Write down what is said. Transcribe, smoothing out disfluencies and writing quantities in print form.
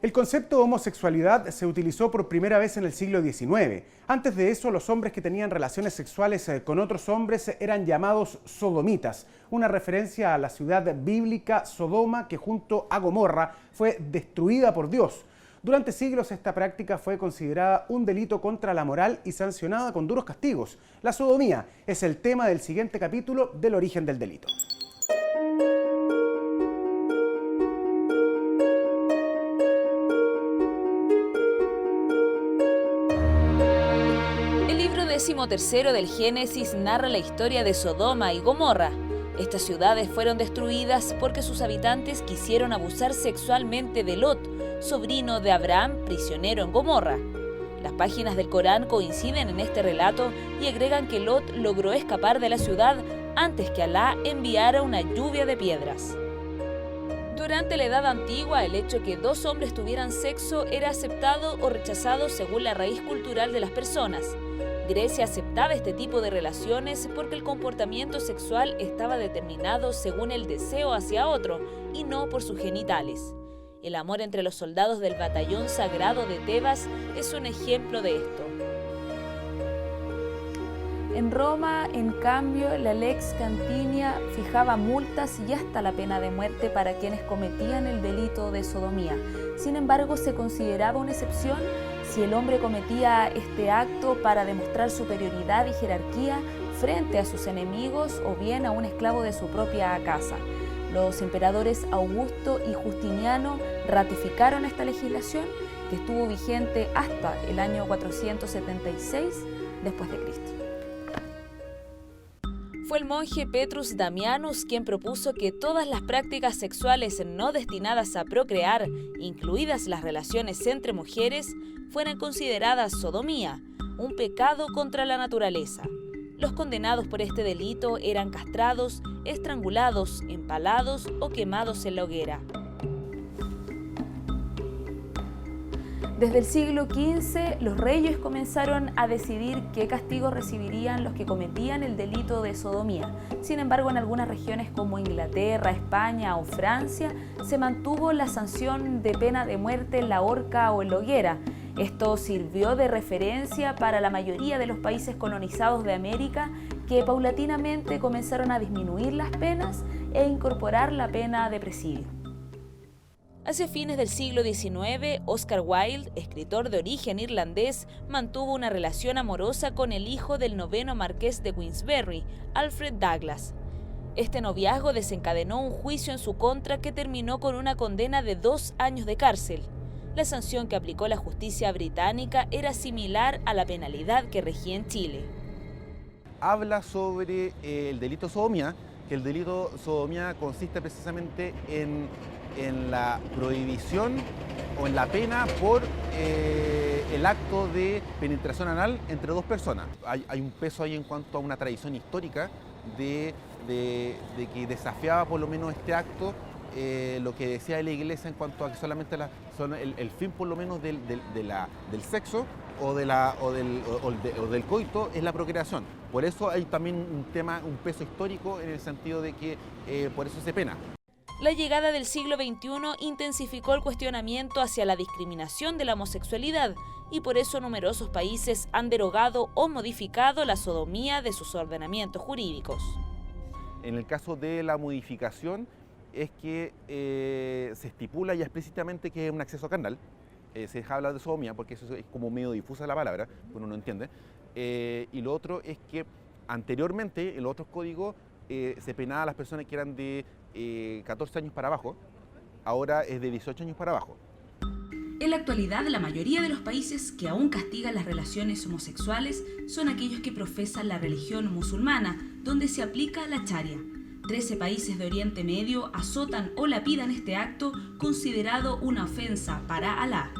El concepto de homosexualidad se utilizó por primera vez en el siglo XIX. Antes de eso, los hombres que tenían relaciones sexuales con otros hombres eran llamados sodomitas, una referencia a la ciudad bíblica Sodoma que junto a Gomorra fue destruida por Dios. Durante siglos esta práctica fue considerada un delito contra la moral y sancionada con duros castigos. La sodomía es el tema del siguiente capítulo del origen del delito. Tercero del Génesis narra la historia de Sodoma y Gomorra. Estas ciudades fueron destruidas porque sus habitantes quisieron abusar sexualmente de Lot, sobrino de Abraham, prisionero en Gomorra. Las páginas del Corán coinciden en este relato y agregan que Lot logró escapar de la ciudad antes que Alá enviara una lluvia de piedras. Durante la Edad Antigua, el hecho de que dos hombres tuvieran sexo era aceptado o rechazado según la raíz cultural de las personas. Grecia aceptaba este tipo de relaciones porque el comportamiento sexual estaba determinado según el deseo hacia otro y no por sus genitales. El amor entre los soldados del batallón sagrado de Tebas es un ejemplo de esto. En Roma, en cambio, la Lex Cantinia fijaba multas y hasta la pena de muerte para quienes cometían el delito de sodomía. Sin embargo, se consideraba una excepción si el hombre cometía este acto para demostrar superioridad y jerarquía frente a sus enemigos o bien a un esclavo de su propia casa. Los emperadores Augusto y Justiniano ratificaron esta legislación que estuvo vigente hasta el año 476 después de Cristo. Fue el monje Petrus Damianus quien propuso que todas las prácticas sexuales no destinadas a procrear, incluidas las relaciones entre mujeres, fueran consideradas sodomía, un pecado contra la naturaleza. Los condenados por este delito eran castrados, estrangulados, empalados o quemados en la hoguera. Desde el siglo XV, los reyes comenzaron a decidir qué castigos recibirían los que cometían el delito de sodomía. Sin embargo, en algunas regiones como Inglaterra, España o Francia, se mantuvo la sanción de pena de muerte en la horca o en la hoguera. Esto sirvió de referencia para la mayoría de los países colonizados de América, que paulatinamente comenzaron a disminuir las penas e incorporar la pena de presidio. Hacia fines del siglo XIX, Oscar Wilde, escritor de origen irlandés, mantuvo una relación amorosa con el hijo del noveno marqués de Queensberry, Alfred Douglas. Este noviazgo desencadenó un juicio en su contra que terminó con una condena de 2 años de cárcel. La sanción que aplicó la justicia británica era similar a la penalidad que regía en Chile. Habla sobre el delito sodomía, que el delito sodomía consiste precisamente en la prohibición o en la pena por el acto de penetración anal entre dos personas. Hay un peso ahí en cuanto a una tradición histórica de que desafiaba por lo menos este acto lo que decía la Iglesia en cuanto a que solamente el fin por lo menos del sexo o del coito es la procreación. Por eso hay también un peso histórico en el sentido de que por eso se pena. La llegada del siglo XXI intensificó el cuestionamiento hacia la discriminación de la homosexualidad y por eso numerosos países han derogado o modificado la sodomía de sus ordenamientos jurídicos. En el caso de la modificación es que se estipula ya explícitamente que es un acceso carnal. Se deja hablar de sodomía porque eso es como medio difusa la palabra, uno no entiende. Y lo otro es que anteriormente en los otros códigos se penaba a las personas que eran de 14 años para abajo, ahora es de 18 años para abajo. En la actualidad, la mayoría de los países que aún castigan las relaciones homosexuales son aquellos que profesan la religión musulmana, donde se aplica la Sharia. 13 países de Oriente Medio azotan o lapidan este acto considerado una ofensa para Alá.